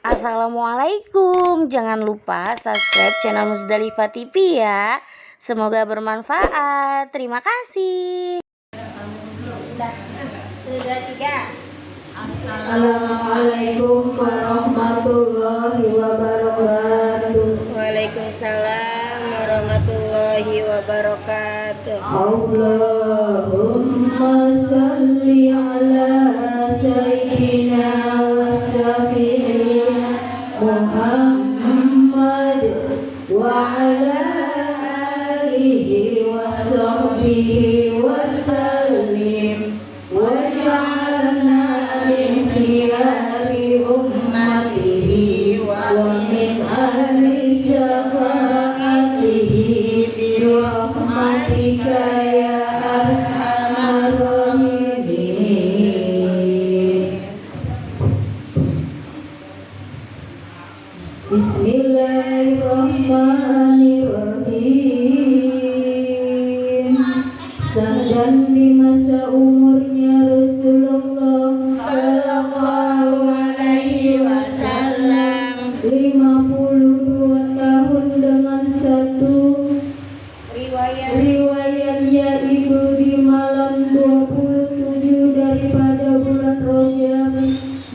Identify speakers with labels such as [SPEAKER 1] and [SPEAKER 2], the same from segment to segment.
[SPEAKER 1] Assalamualaikum. Jangan lupa subscribe channel Musdalifah TV ya. Semoga bermanfaat. Terima kasih.
[SPEAKER 2] Assalamualaikum warahmatullahi wabarakatuh.
[SPEAKER 1] Waalaikumsalam warahmatullahi wabarakatuh.
[SPEAKER 2] Allahumma salli ala sayyidina wa syafi'ina Muhammad wa ala alihi wa sahbihi wa sallim wa ja'alna min khiyari ummatihi wa min ahli syafa'atihi bi rahmatika ya arhamar rahimin. Bismillahirrahmanirrahim. Dan di masa umurnya Rasulullah sallallahu alaihi wasallam 52 tahun dengan satu riwayat yaitu di malam 27 daripada bulan Rajab,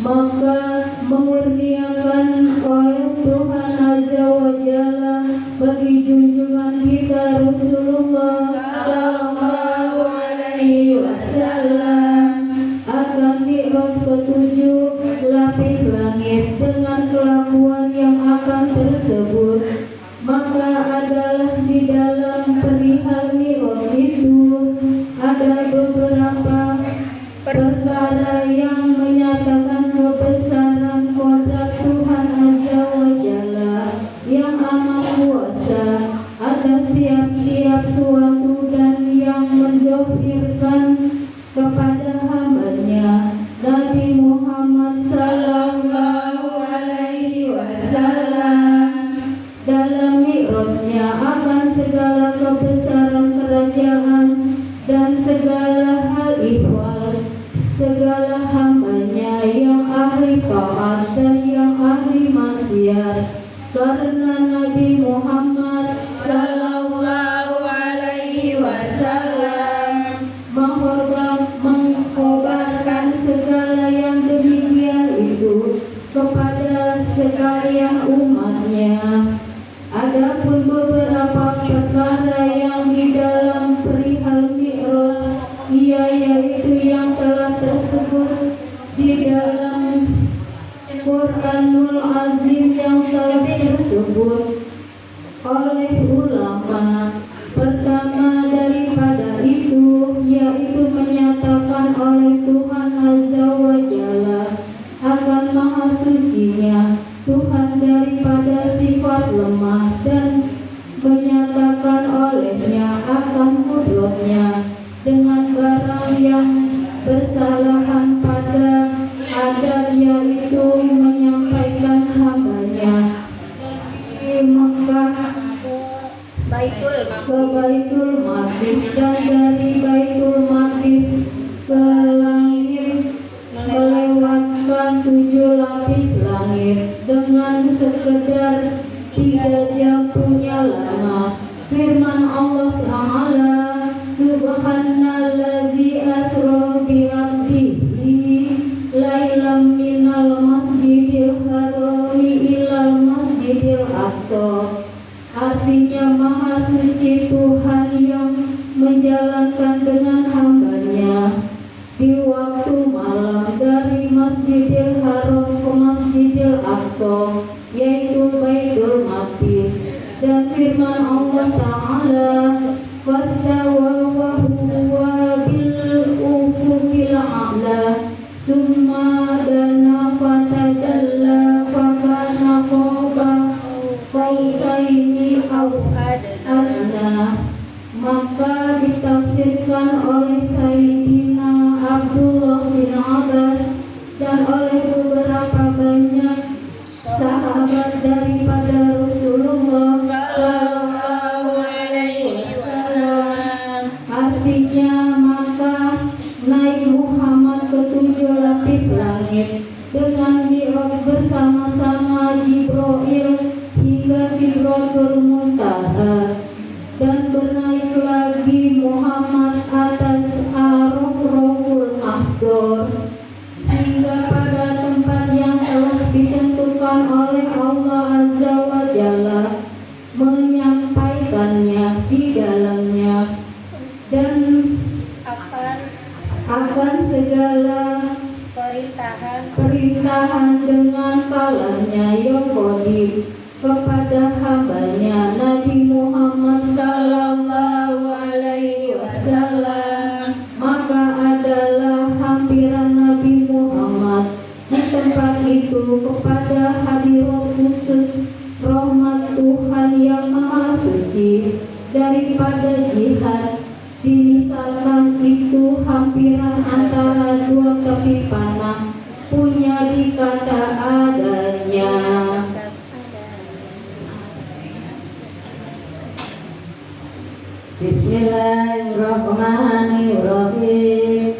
[SPEAKER 2] maka memurniakan oleh Tuhan Azza wa Jalla bagi junjungan kita Rasulullah sallallahu alaihi wasallam akan mi'raj ketujuh lapis langit dengan kelakuan yang akan tersebut. Maka adalah di dalam perihal mi'raj itu ada beberapa perkara yang menyatakan kebesaran kodrat Tuhan Azza wa Jalla yang amat kuasa atas tiap-tiap suatu dan yang menzohirkan kepada hambanya Nabi Muhammad sallallahu alaihi wasallam dalam mi'rajnya akan segala kebesaran kerajaan dan segala hal ihwal segala hambanya yang ahli taat dan yang ahli maksiat, karena Nabi Muhammad sallallahu alaihi wasallam mengkhabarkan segala yang demikian itu kepada sekalian umatnya. Adapun beberapa perkara yang di dalam perihal mi'raj yaitu yang telah tersebut di dalam Quranul Azim yang telah tersebut oleh ulama. Pertama daripada itu yaitu menyatakan oleh Tuhan Azza wa Jalla akan maha sucinya Tuhan daripada sifat lemah dan menyatakan olehnya akan kudratnya dengan barang yang bersalahan pada adat yaitu menyampaikan hambanya dari Mekah ke Baitul Maqdis dan dari Baitul Maqdis ke langit melewatkan 7 lapis langit dengan sekedar 3 jam punya lama. Firman Allah Ta'ala, Subhanalladzi asra bi 'abdihi lailam minal masjidil harami ilal masjidil aqsa. Artinya maha suci Tuhan yang menjalankan dengan hambanya di waktu malam dari Masjidil Haram ke Masjidil Aqsa yaitu Baitul Maqdis. Dan firman Allah Ta'ala, fastawa wa huwa bil ufuqil a'la summa dana fatajalla fakana qaba qausaini aw adna. Maka ditafsirkan oleh Sayyidina Abdullah bin Abbas dan oleh beberapa banyak sahabat daripada Rasulullah sallallahu alaihi dengan kalahnya yang qadim kepada hambanya Nabi Muhammad sallallahu alaihi wasallam. Maka adalah hampiran Nabi Muhammad di tempat itu kepada hadirat khusus rahmat Tuhan yang Maha Suci daripada jihad. Dimisalkan itu hampiran antara dua tepi panah punya dikata adanya. Bismillahirrahmanirrahim.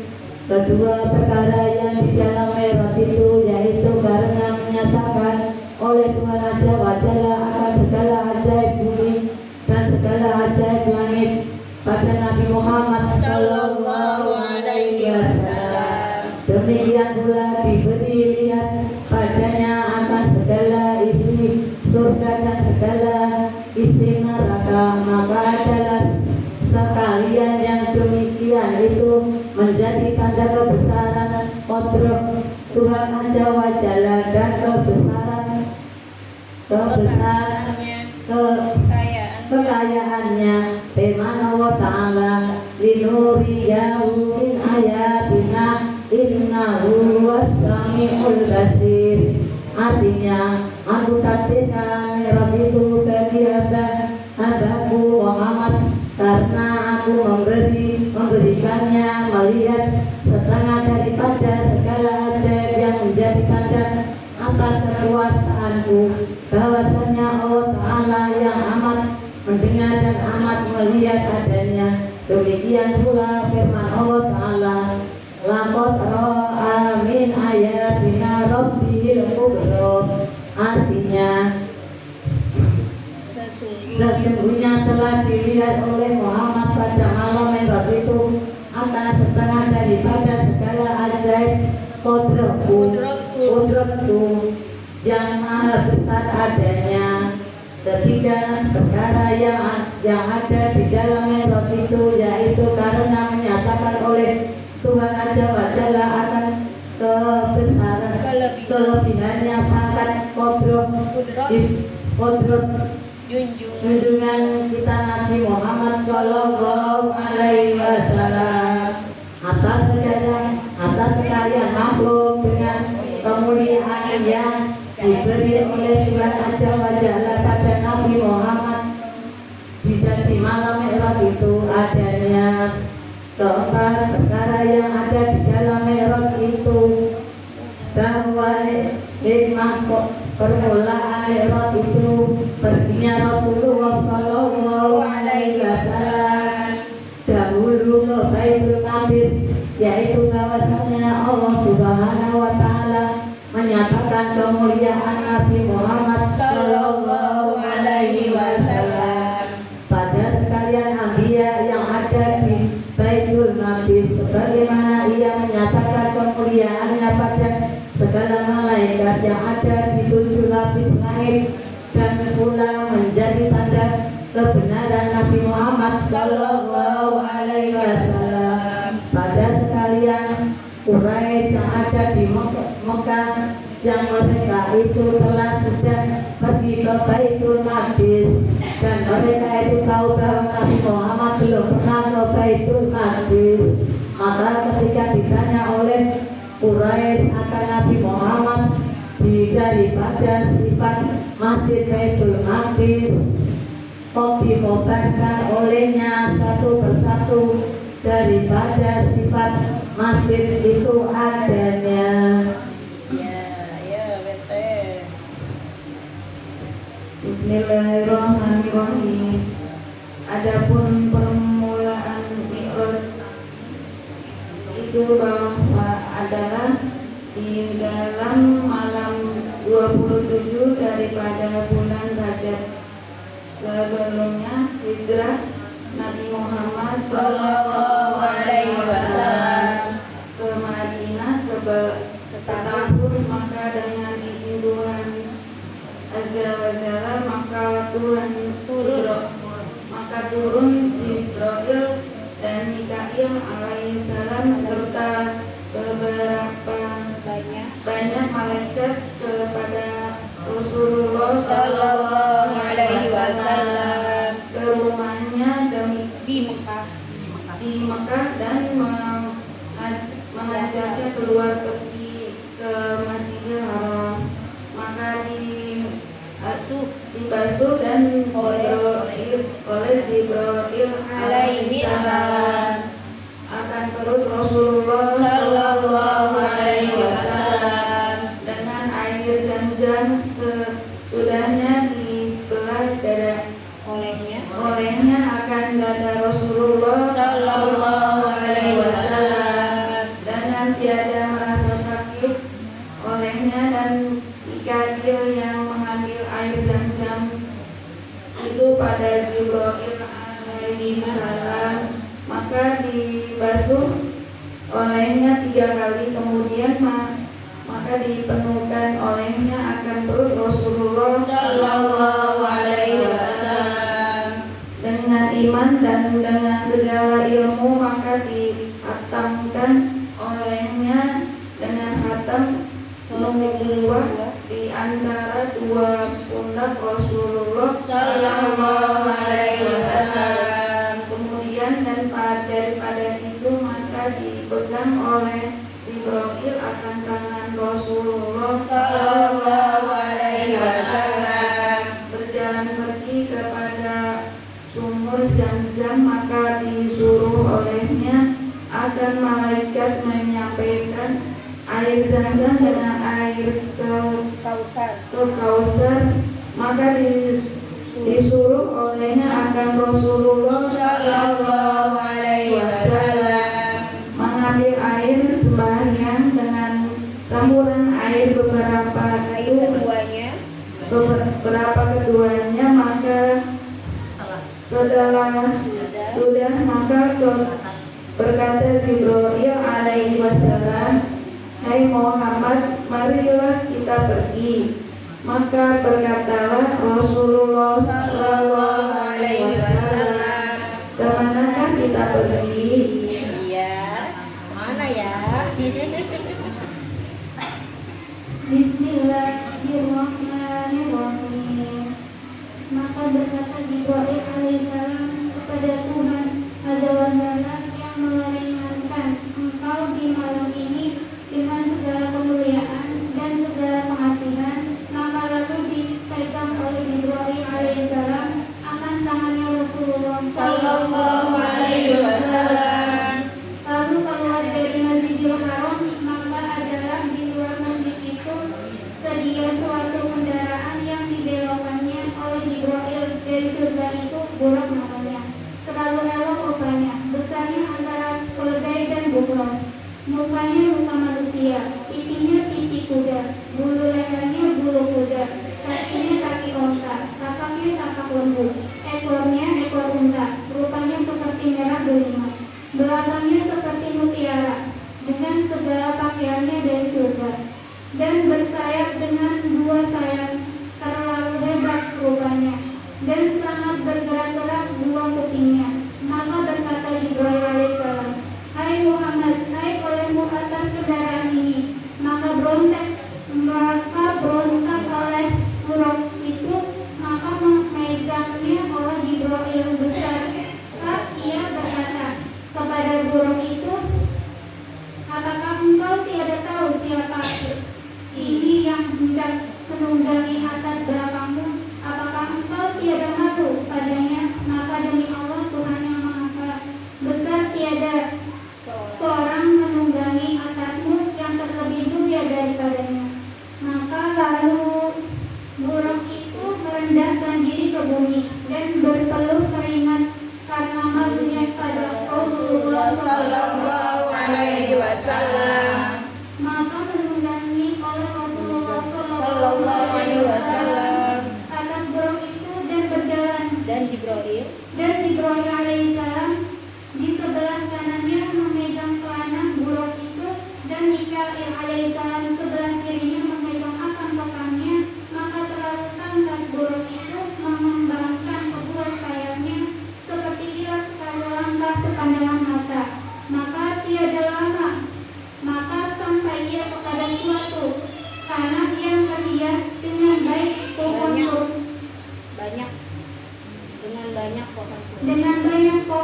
[SPEAKER 2] Kedua perkara yang di dalam Mi'raj itu yaitu karena menyatakan oleh Tuhan Azza wa Jalla akan segala ajaib bumi dan segala ajaib langit pada Nabi Muhammad sallallahu alaihi wasallam. Demikian pula diberi lihat padanya akan segala isi surga dan segala isi neraka. Maka adalah sekalian yang demikian itu menjadi tanda kebesaran kodrat Tuhan Azza wa Jalla dan kekayaannya Bimana wa ta'ala linuriyahu min ayatina innahu was-sami'ul basir. Artinya aku takdirkan Mi'raj itu kegiatan hadaku Muhammad karena aku memberikannya melihat setengah daripada segala ajaib yang menjadi tanda atas kekuasaanku, bahwasanya Allah Ta'ala yang amat mendengar dan amat melihat adanya. Demikian pula firman Allah Ta'ala, laqad ra'a min ayatina rabbihil kubra. Artinya sesungguhnya telah dilihat oleh Muhammad pada malam Mi'raj itu akan setengah daripada segala ajaib kodratku yang maha besar adanya. Ketiga perkara yang ada di dalam Mi'raj itu yaitu karena menyatakan oleh Tuhan Azza wa Jalla akan kebesaran kelebihannya pangkat kodrat junjungan kita Nabi Muhammad sallallahu alaihi wasallam atas sekalian makhluk dengan kemuliaan yang diberi oleh Tuhan Azza wa Jalla pada Nabi Muhammad di malam Mi'raj itu adanya. Keempat perkara yang ada di dalam Mi'raj itu bahwa hikmah permulaan Mi'raj itu perginya Rasulullah sallallahu alaihi wasallam dahulu ke Baitul Maqdis, yaitu bahwasanya Allah Subhanahu wa taala menyatakan kemuliaan Nabi Muhammad sallallahu alaihi wasallam pada sekalian anbiya yang ada di Baitul Maqdis, sebagaimana ia menyatakan kemuliaannya pada segala malaikat yang ada di 7 lapis langit, dan pula menjadi tanda kebenaran Nabi Muhammad sallallahu alaihi wasallam pada sekalian Quraisy yang ada di Mekah, yang mereka itu telah sudah pergi ke Baitul Maqdis, dan mereka itu tahu bahwa Nabi Muhammad belum pernah ke Baitul Maqdis. Maka ketika ditanya oleh Quraisy akan Nabi Muhammad daripada sifat Masjid Baitul Maqdis, kok dikobarkan olehnya satu persatu daripada sifat masjid itu adanya. Bismillahirrahmanirrahim. Adapun permulaan Mi'raj itu bahwa adalah di dalam malam 27 daripada bulan Rajab. Sebelumnya hijrah Nabi Muhammad sallallahu alaihi wasallam ke Madinah setahun, maka dengan izin Tuhan Azza wa Jalla maka turun Jibril dan Mikail alaihissalam serta beberapa banyak malaikat ke dibasuh dan oleh Jibril alaihi salam akan perut Rasulullah sallallahu alaihi wasallam dengan air zam-zam sesudahnya dibelah dada olehnya akan dada Rasulullah sallallahu alaihi wasallam dengan tiada merasa sakit olehnya, dan jika dia yang mengambil air zam-zam itu pada Jibril alaihi salam maka dibasuh olehnya 3 kali, kemudian maka dipenuhkan olehnya akan perut Rasulullah sallallahu alaihi wasallam dengan iman dan dengan segala ilmu, maka dihatamkan olehnya dengan hatam nubuwah di antara 2 pundak Rasulullah sallallahu alaihi wasallam. Kemudian dan daripada itu maka dipegang oleh Jibril akan tangan Rasulullah sallallahu alaihi wasallam berjalan pergi kepada sumur Zam-Zam, maka disuruh olehnya agar malaikat menyampaikan air Zam-Zam dengan air ke Kausar, maka disuruh olehnya akan Rasulullah sallallahu alaihi wasallam mengambil air sembahyang dengan campuran air beberapa keduanya, maka setelah sudah maka berkata Jibril alaihi wasallam, "Hai Muhammad, marilah kita pergi." Maka berkatalah Rasulullah sallallahu alaihi wasallam, "Kemanakah kita pergi?"
[SPEAKER 1] Iya, mana ya?
[SPEAKER 3] Bismillahirrahmanirrahim. Maka berkata Jibril alaihissalam kepada Tuhan Azza wa Jalla yang meringankan engkau di malam ini dengan segala kemuliaan dan segala pengasihan, maka lalu dipegang oleh Jibril alaihissalam akan tangannya Rasulullah sallallahu alaihi wasallam. Lalu keluar dari Masjidil Haram, maka adalah di luar masjid itu sedia suatu kendaraan yang dibelokkannya oleh Jibril dari surga itu buruk namanya. Terlalu elok rupanya, besarnya antara keledai dan bunglon. Mukanya muka manusia, pipinya pipi kuda, bulu lehernya bulu kuda, kakinya kaki onta, tapaknya tapak lembu, ekornya ekor unta, rupanya seperti merah delima, belakangnya seperti mutiara, dengan segala pakaiannya dari surga, dan bersayap dengan 2 sayap terlalu hebat rupanya, dan sangat bergerak-gerak 2 kupingnya. Maka berkata Jibril alaihissalam, "Hai Muhammad, naik olehmu atas kendaraan ini." Maka berontak oleh buruk itu, maka memegangnya oleh Jibril besar. Ia berkata kepada buruk itu, "Apakah engkau tiada tahu siapa ini yang hendak menunggangi atas belakangmu? Apakah engkau tiada malu padanya?" Maka demi Allah Tuhan yang Maha Besar, tiada seorang menunggangi atasmu yang terlebih mulia daripadanya. Maka lalu buruk itu merendahkan diri ke bumi dan berpeluh keringat karena malunya pada Rasulullah sallallahu alaihi wasallam. Maka menunggangi oleh Rasulullah sallallahu alaihi wasallam atas buruk itu dan berjalan,
[SPEAKER 1] Dan Jibril
[SPEAKER 3] alaihissalam di sebelah kanannya memegang pelana buruk itu, dan Mikail alaihissalam sebelah kirinya memegang akan pekangnya. Maka terlalu tangkas buruk itu mengembangkan kedua sayapnya seperti kilas kalau langkah sepandangan mata. Maka tiada lama maka sampai ia kepada suatu tanah yang terhias dengan baik pohon
[SPEAKER 1] banyak dengan banyak pohon.
[SPEAKER 3] dengan banyak pohon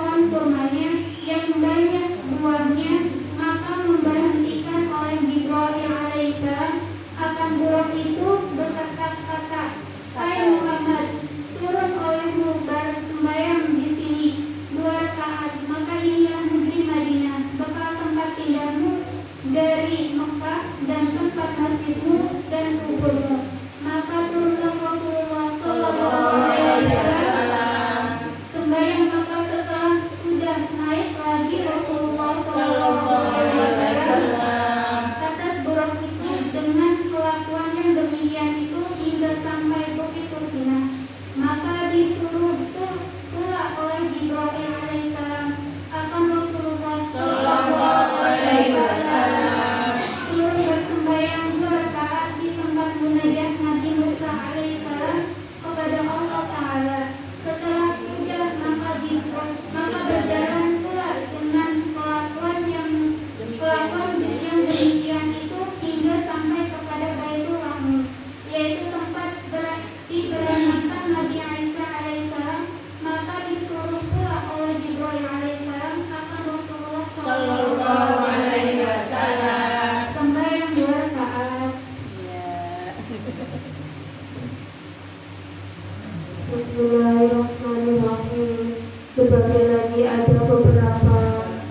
[SPEAKER 3] Bismillahirrahmanirrahim. Sebagai lagi ada beberapa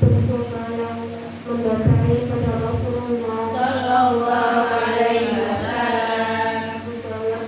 [SPEAKER 3] peristiwa yang mendatangi pada Rasulullah
[SPEAKER 2] Sallallahu alaihi wasallam.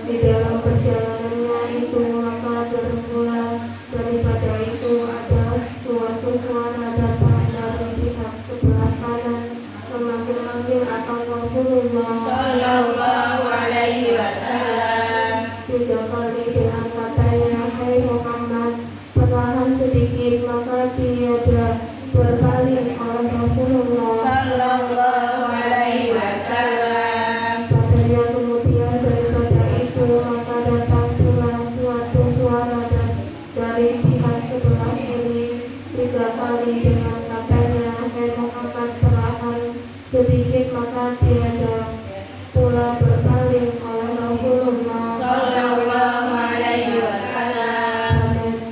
[SPEAKER 3] di dalam perjalanannya itu maka bermula daripada itu ada suatu suara datang dari pihak sebelah kanan memanggil-manggil akan Rasulullah
[SPEAKER 2] Sallallahu alaihi wasallam.
[SPEAKER 3] 3 kali dengan katanya, hai Muhammad, perlahan sedikit, maka tiada berpaling oleh Rasulullah
[SPEAKER 2] Sallallahu alaihi wasallam.
[SPEAKER 3] padanya. Kemudian daripada itu maka datang pula suatu suara dari pihak sebelah kiri 3 kali dengan katanya, hai Muhammad, perlahan sedikit, maka tiada pula berpaling oleh Rasulullah
[SPEAKER 2] Sallallahu alaihi wasallam.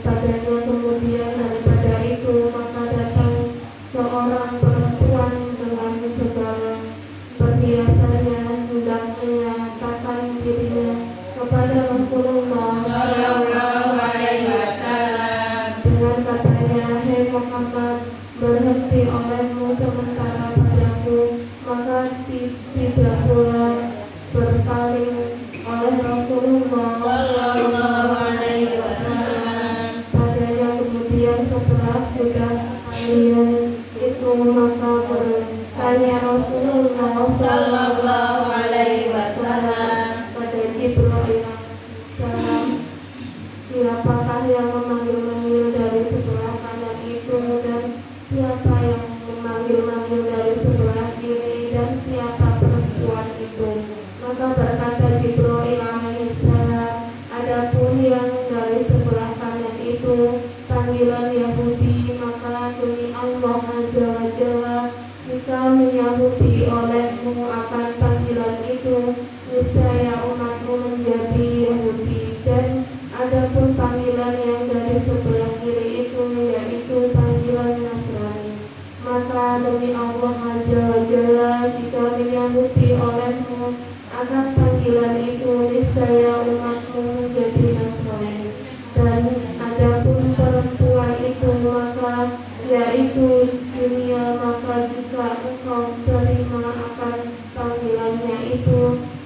[SPEAKER 3] padanya. Kemudian daripada itu maka datang seorang perempuan dengan segala perhiasannya hendak menyatakan dirinya kepada Rasulullah
[SPEAKER 2] Sallallahu alaihi wasallam.
[SPEAKER 3] dengan katanya, hai Muhammad, berhenti olehmu sementara padaku, maka tidak pula berpaling oleh Rasulullah
[SPEAKER 2] Sallallahu alaihi wasallam.
[SPEAKER 3] padanya. Kemudian setelah sudah sekalian itu maka bertanya Rasulullah
[SPEAKER 2] Sallallahu alaihi wasallam.
[SPEAKER 3] pada Jibril salam, siapakah yang memanggil-manggil dari sebelah kanan itu, dan siapa yang memanggil-manggil dari sebelah kiri, dan siapa perempuan itu? Maka berkata Jibril alaihissalam, adapun yang dari sebelah kanan itu panggilan Yahudi, maka demi Allah azza wa jalla, jika menyahudi olehmu akan panggilan itu, niscaya umatmu menjadi Yahudi. Dan adapun panggilan yang dari sebelah kiri itu, yaitu panggilan Nasrani, maka demi Allah azza wa jalla, jika menyahudi olehmu akan panggilan itu, niscaya umatmu menjadi Nasrani. Dan adapun perempuan itu, maka yaitu dunia, maka jika engkau terima akan panggilannya itu,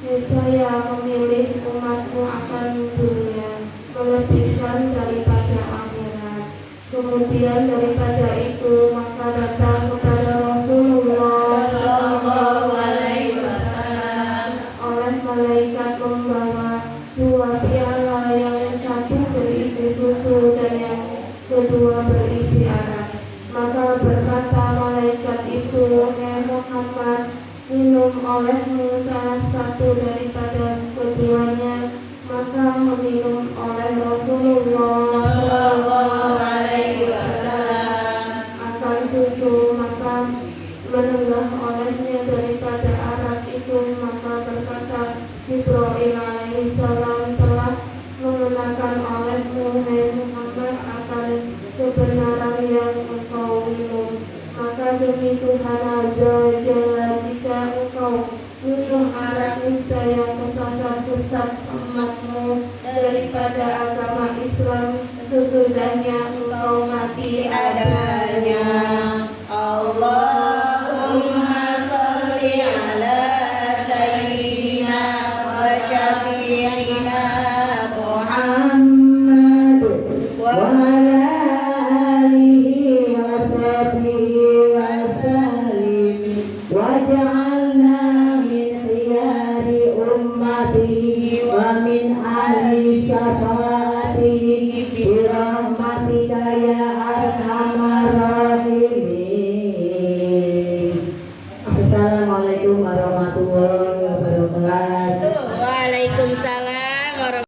[SPEAKER 3] niscaya memilih umatmu akan dunia melebihkan daripada akhirat. Kemudian daripada itu maka datang kepada Rasulullah
[SPEAKER 2] Sallallahu alaihi wasallam.
[SPEAKER 3] oleh malaikat membawa 2 piala, yang satu berisi susu dan yang kedua berisi arak. Maka berkata malaikat itu, hai Muhammad, minum olehmu salah satu daripada keduanya. Maka meminum oleh Rasulullah
[SPEAKER 2] Sallallahu alaihi wasallam.
[SPEAKER 3] akan susu, maka menenggah olehnya daripada arak itu. Maka berkata Jibril alaihissalam, telah mengenakan olehmu hai Muhammad akan kebenaran yang engkau minum. Maka demi Tuhan azza wa jalla, jika engkau minum arak, niscaya kesesat umatmu daripada agama Islam, sesudahnya engkau mati ada